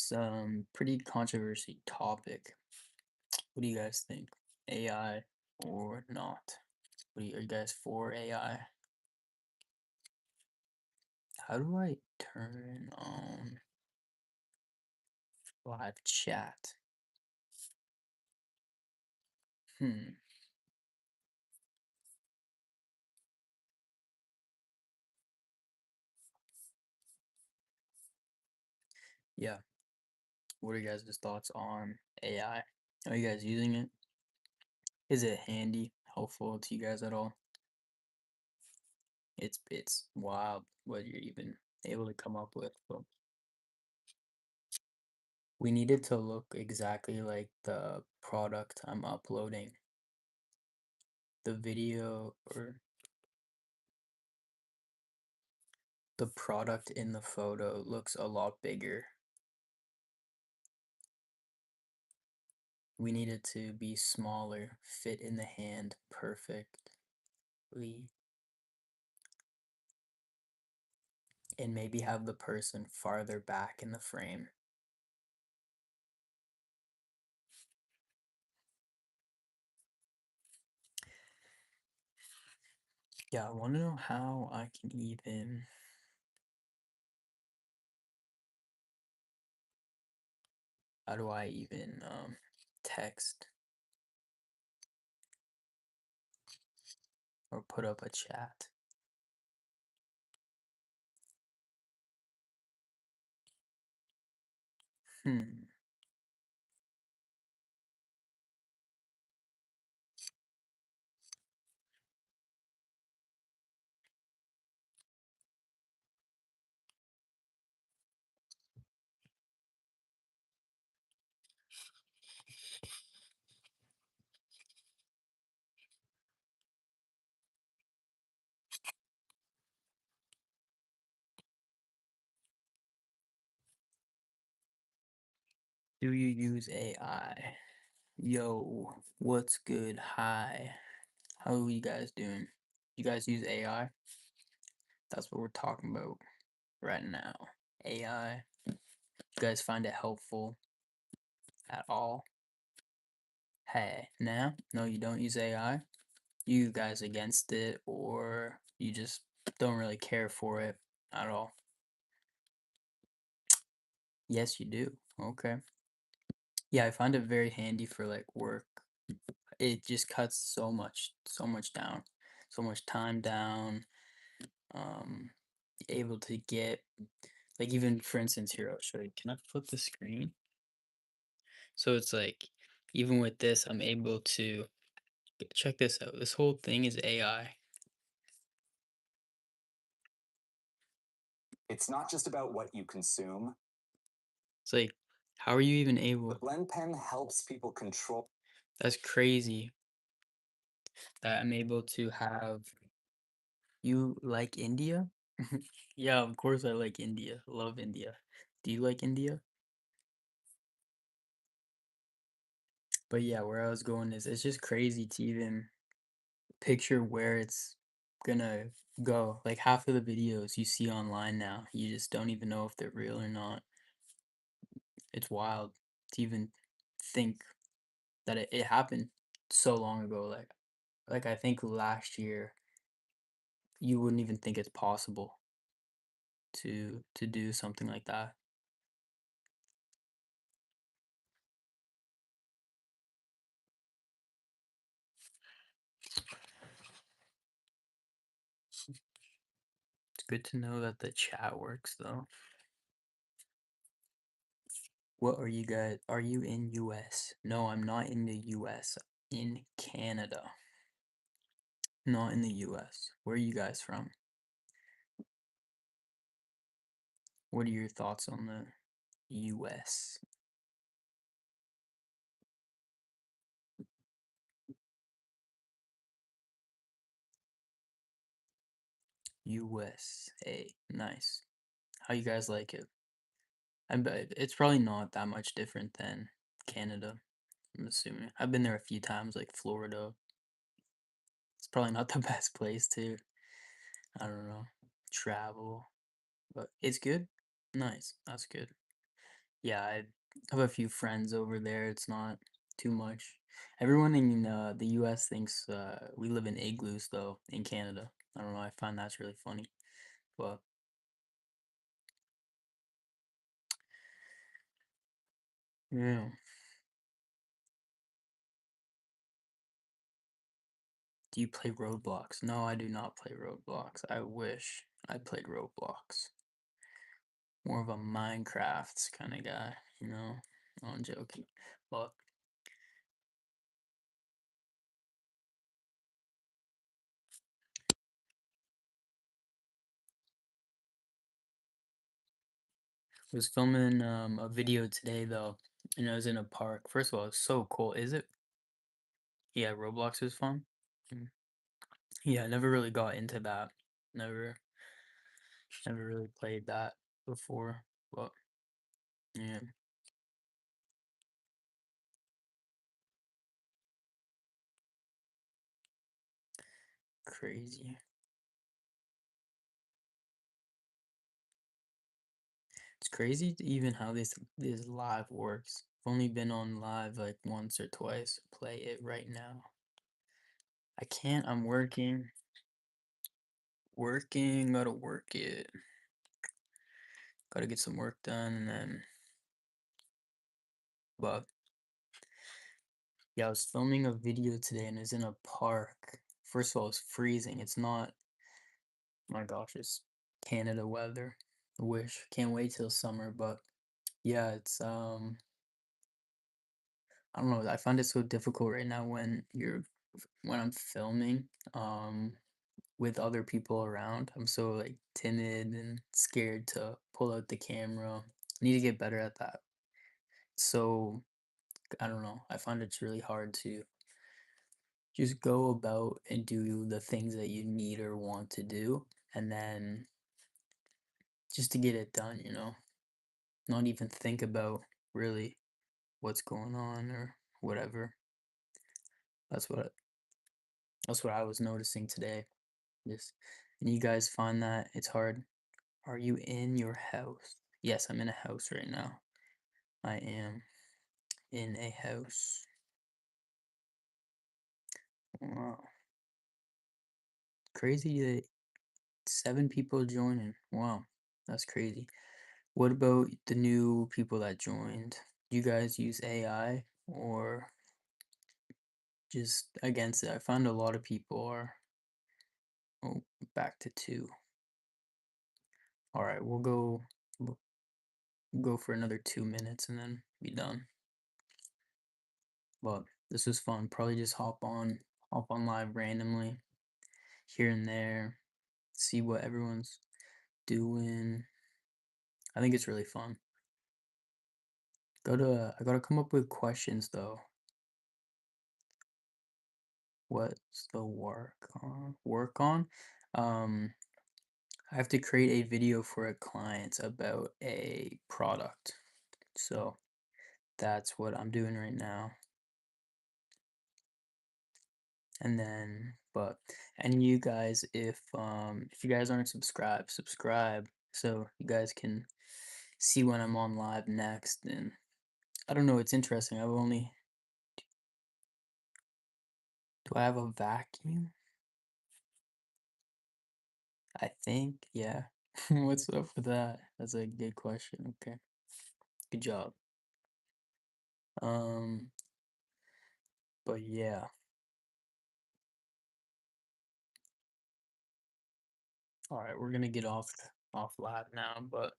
Some pretty controversy topic. What do you guys think? AI or not? Are you guys for AI? How do I turn on live chat? Hmm. Yeah. What are you guys' thoughts on AI? Are you guys using it? Is it handy, helpful to you guys at all? It's wild what you're even able to come up with. But we need it to look exactly like the product I'm uploading. The video or the product in the photo looks a lot bigger. We need it to be smaller, fit in the hand perfectly, and maybe have the person farther back in the frame. Yeah, I want to know how I can even. How do I even text or put up a chat? Hmm. Do you use AI? Yo, what's good? Hi. How are you guys doing? You guys use AI? That's what we're talking about right now. AI. You guys find it helpful at all? Hey, nah? No, you don't use AI? You guys against it, or you just don't really care for it at all? Yes, you do. Okay. Yeah, I find it very handy for like work. It just cuts so much down, so much time down. Um, able to get like even for instance here, I'll show you. Can I flip the screen? So it's like even with this, I'm able to check this out. This whole thing is AI. It's not just about what you consume. It's like, how are you even The able? Blend Pen helps people control. That's crazy that I'm able to have. You like India? Yeah, of course I like India. Love India. Do you like India? But yeah, where I was going is it's just crazy to even picture where it's gonna go. Like half of the videos you see online now, you just don't even know if they're real or not. It's wild to even think that it happened so long ago. Like I think last year you wouldn't even think it's possible to do something like that. It's good to know that the chat works though. What are you guys? Are you in US? No, I'm not in the US. In Canada. Not in the US. Where are you guys from? What are your thoughts on the US? USA. Nice. How you guys like it? I bet it's probably not that much different than Canada, I'm assuming. I've been there a few times, like Florida. It's probably not the best place to, I don't know, travel, but it's good. Nice. That's good. Yeah, I have a few friends over there. It's not too much. Everyone in the U.S. thinks we live in igloos, though, in Canada. I don't know. I find that's really funny. But yeah, do you play Roblox? No, I do not play Roblox. I wish I played Roblox. More of a Minecraft kind of guy, you know? No, I'm joking. But I was filming a video today though, and I was in a park. First of all, it's so cool. Is it? Yeah, Roblox is fun. Mm. Yeah, I never really got into that. Never, never really played that before. But yeah, crazy. It's crazy even how this live works. I've only been on live like once or twice. Play it right now. I can't. I'm working. Working. Gotta work it. Gotta get some work done and then. But yeah, I was filming a video today and it's in a park. First of all, it's freezing. It's not. My gosh, it's Canada weather. I wish. Can't wait till summer, but yeah, it's I don't know. I find it so difficult right now when I'm filming with other people around. I'm so like timid and scared to pull out the camera. I need to get better at that. So I don't know. I find it's really hard to just go about and do the things that you need or want to do, and then just to get it done, not even think about really what's going on or whatever. That's what that's what I was noticing today. Just and you guys find that it's hard. Are you in your house? Yes, I'm in a house right now. I am in a house. Wow. Crazy that 7 people joining. Wow. That's crazy. What about the new people that joined? Do you guys use AI or just against it? I found a lot of people are oh, back to two. All right, we'll go for another 2 minutes and then be done. But this was fun. Probably just hop on live randomly here and there, see what everyone's doing. I think it's really fun. I gotta come up with questions though. What's the work on? Work on? Um, I have to create a video for a client about a product. So that's what I'm doing right now. And then, but and you guys, if you guys aren't subscribed, subscribe so you guys can see when I'm on live next. And I don't know, it's interesting. Do I have a vacuum? I think, yeah. What's up with that? That's a good question. Okay. Good job. Um, but yeah. All right, we're gonna get off live now, but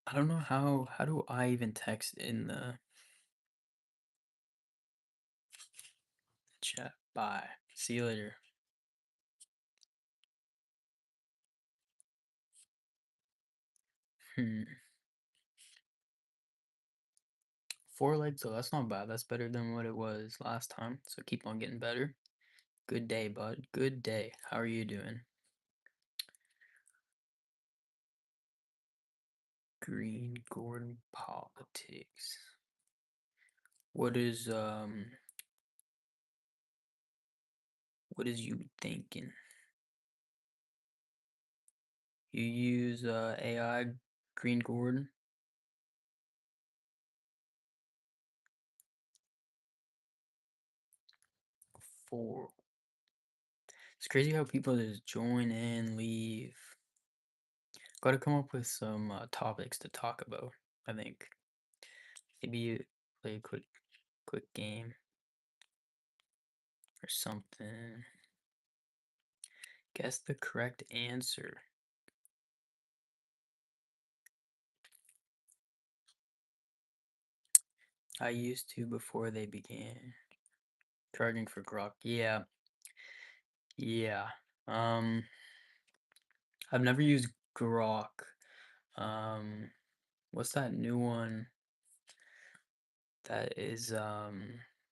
I don't know how do I even text in the chat? Bye. See you later. Hmm. 4 legs though, that's not bad. That's better than what it was last time. So keep on getting better. Good day, bud. Good day. How are you doing? Green Gordon politics. What is you thinking? You use AI Green Gordon? 4. It's crazy how people just join in, leave. Gotta come up with some topics to talk about, I think. Maybe you play a quick game or something. Guess the correct answer. I used to before they began charging for Grok. Yeah, yeah. Um, I've never used Grok. Um, what's that new one that is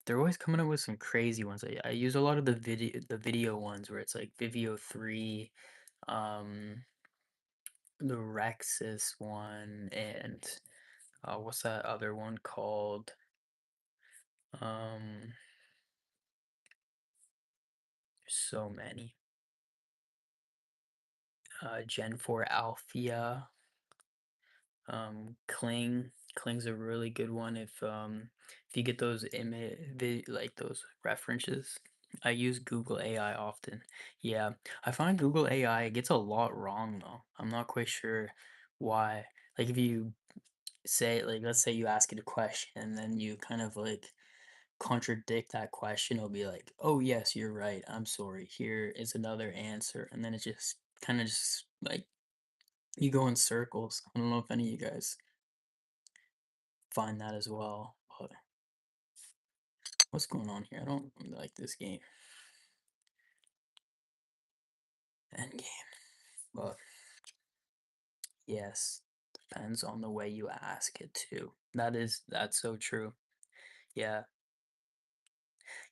they're always coming up with some crazy ones. I use a lot of the video ones where it's like Vivio 3, um the Rexus one, and what's that other one called? There's so many. Gen 4 Alphia, Kling's a really good one if you get those like those references. I use Google AI often. Yeah, I find Google AI gets a lot wrong though. I'm not quite sure why. Like if you say like let's say you ask it a question and then you kind of like contradict that question, it'll be like, "Oh yes, you're right. I'm sorry. Here is another answer." And then it just kind of just like you go in circles. I don't know if any of you guys find that as well. But what's going on here? I don't really like this game. End game. But yes, depends on the way you ask it too. That's so true. Yeah.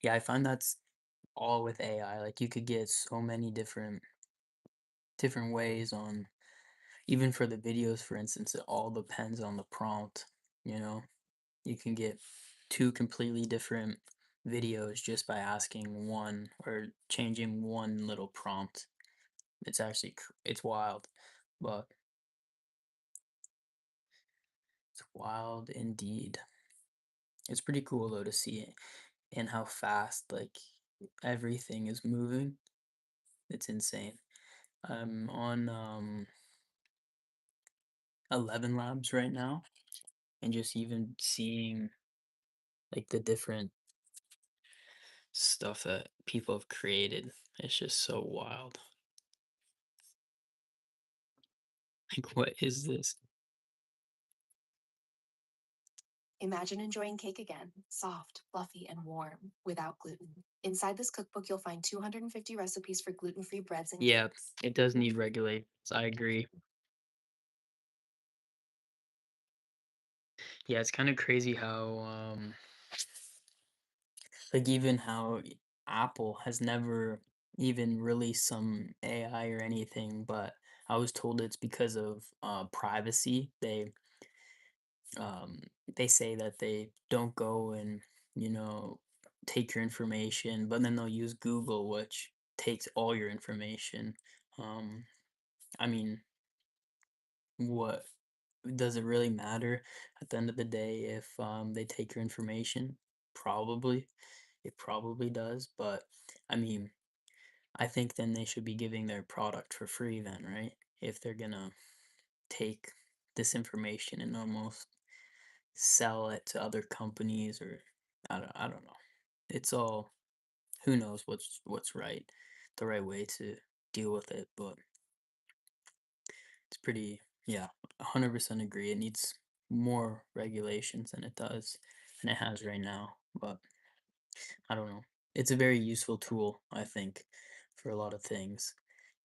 Yeah, I find that's all with AI. Like you could get so many different ways on even for the videos, for instance, it all depends on the prompt, you know? You can get two completely different videos just by asking one or changing one little prompt. It's actually it's wild, but it's wild indeed. It's pretty cool though to see it and how fast like everything is moving. It's insane. I'm on 11 Labs right now and just even seeing like the different stuff that people have created. It's just so wild. Like, what is this? Imagine enjoying cake again, soft, fluffy, and warm, without gluten. Inside this cookbook, you'll find 250 recipes for gluten free breads and Yeah, cakes. it does need regulations. I agree. Yeah, it's kind of crazy how, like, even how Apple has never even released some AI or anything, but I was told it's because of privacy. Um, they say that they don't go and, you know, take your information, but then they'll use Google, which takes all your information. Um, I mean, what does it really matter at the end of the day if they take your information? Probably. It probably does, but I mean, I think then they should be giving their product for free then, right? If they're gonna take this information and almost sell it to other companies or I don't know. It's all who knows what's right, the right way to deal with it, but it's pretty yeah, 100% agree. It needs more regulations than it does and it has right now, but I don't know. It's a very useful tool, I think, for a lot of things.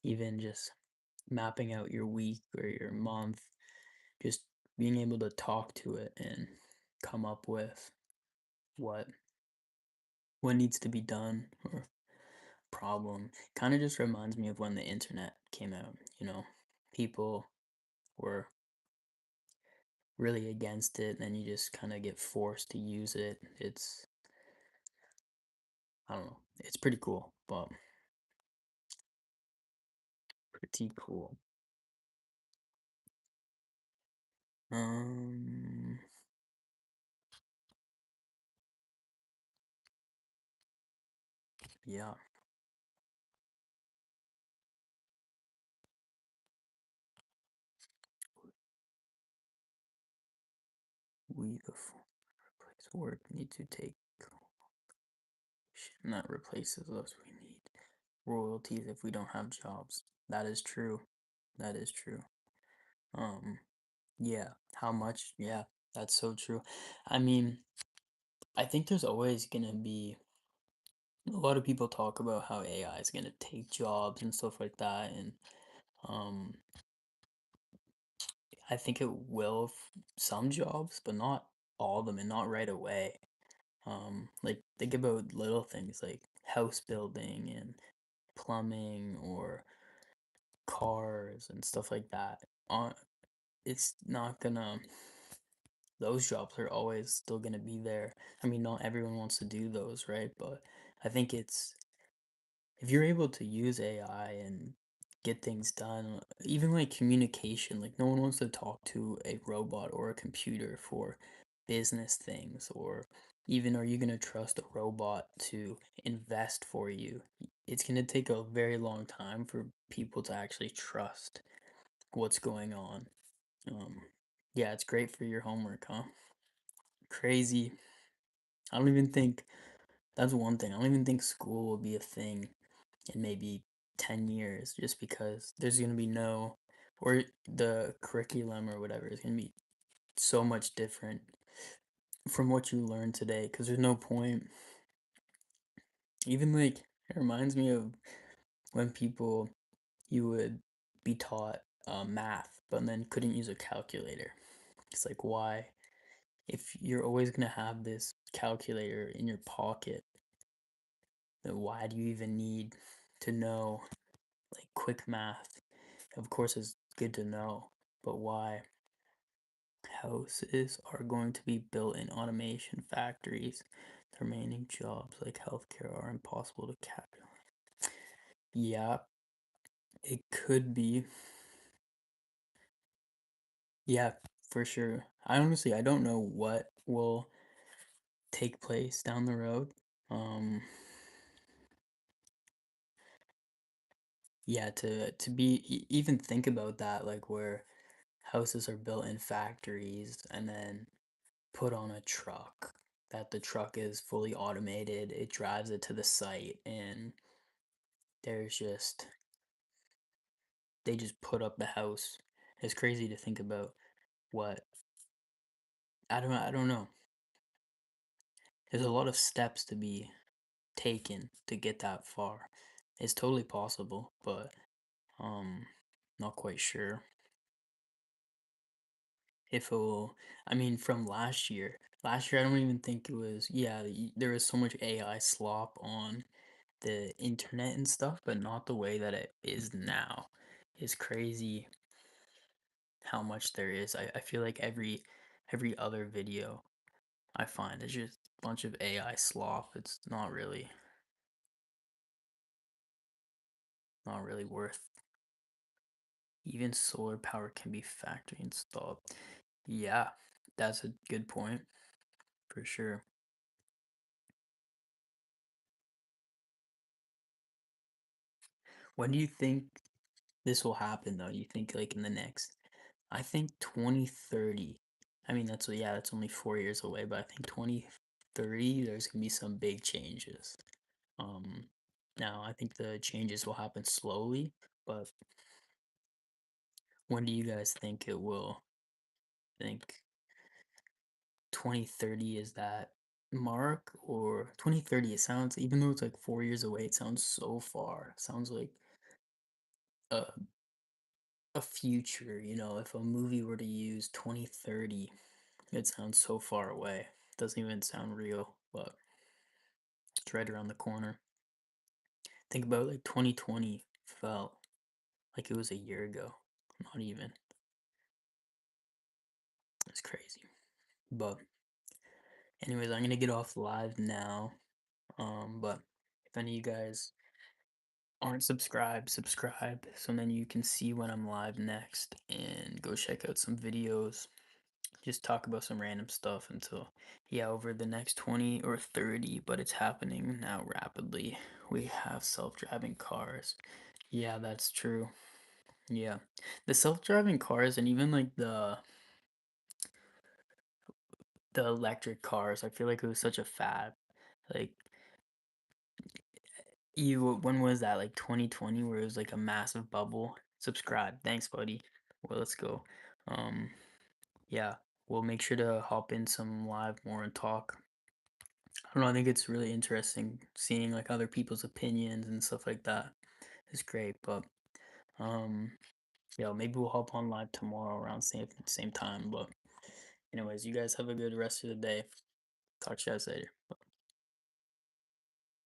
Even just mapping out your week or your month, just being able to talk to it and come up with what what needs to be done or problem. Kind of just reminds me of when the internet came out, you know. People were really against it and then you just kind of get forced to use it. It's I don't know. It's pretty cool, but pretty cool. Um Yeah. We the replace work need to take that replaces us. We need royalties if we don't have jobs. That is true. That is true. Um, yeah. How much? Yeah, that's so true. I mean, I think there's always gonna be a lot of people talk about how AI is gonna take jobs and stuff like that, and um, I think it will some jobs, but not all of them, and not right away. Like think about little things like house building and plumbing or cars and stuff like that. It's not gonna, those jobs are always still gonna be there. I mean, not everyone wants to do those, right? But I think it's, if you're able to use AI and get things done, even like communication, like no one wants to talk to a robot or a computer for business things, or even are you going to trust a robot to invest for you? It's going to take a very long time for people to actually trust what's going on. Um, yeah, it's great for your homework, huh? Crazy. I don't even think that's one thing. I don't even think school will be a thing in maybe 10 years just because there's going to be no, or the curriculum or whatever is going to be so much different from what you learned today because there's no point. Even like, it reminds me of when people, you would be taught math but then couldn't use a calculator. It's like, why? If you're always going to have this calculator in your pocket, then why do you even need to know like quick math? Of course, it's good to know, but why? Houses are going to be built in automation factories. The remaining jobs, like healthcare, are impossible to calculate. Yeah, it could be. Yeah, for sure. I don't know what will take place down the road. Um, yeah, to be even think about that, like where houses are built in factories and then put on a truck, that the truck is fully automated, it drives it to the site, and there's just, they just put up the house. It's crazy to think about what, I don't know. There's a lot of steps to be taken to get that far. It's totally possible, but um not quite sure if it will. I mean, from last year I don't even think it was, yeah, there was so much AI slop on the internet and stuff, but not the way that it is now. It's crazy how much there is. I feel like every other video I find is just a bunch of AI slop. It's not really worth. Even solar power can be factory installed. Yeah, that's a good point for sure. When do you think this will happen though? You think like in the next, I think 2030. I mean, yeah, that's only 4 years away, but I think 2030 there's gonna be some big changes. Um, Now I think the changes will happen slowly, but when do you guys think it will? Think 2030 is that mark, or 2030? It sounds, even though it's like 4 years away, it sounds so far. It sounds like a a future, if a movie were to use 2030, it sounds so far away. It doesn't even sound real, but it's right around the corner. Think about like 2020 felt like it was a year ago. Not even. It's crazy. But anyways, I'm gonna get off live now. But if any of you guys aren't subscribed, subscribe so then you can see when I'm live next and go check out some videos. just talk about some random stuff until, yeah, over the next 20 or 30, but it's happening now rapidly. We have self-driving cars. Yeah, that's true. Yeah. The self-driving cars and even like the electric cars, I feel like it was such a fad. Like you when was that? Like 2020 where it was like a massive bubble. Subscribe. Thanks, buddy. Well, let's go. Um yeah, we'll make sure to hop in some live more and talk. I don't know, I think it's really interesting seeing like other people's opinions and stuff like that. It's great, but um yeah, maybe we'll hop on live tomorrow around same time. But anyways, you guys have a good rest of the day. Talk to you guys later.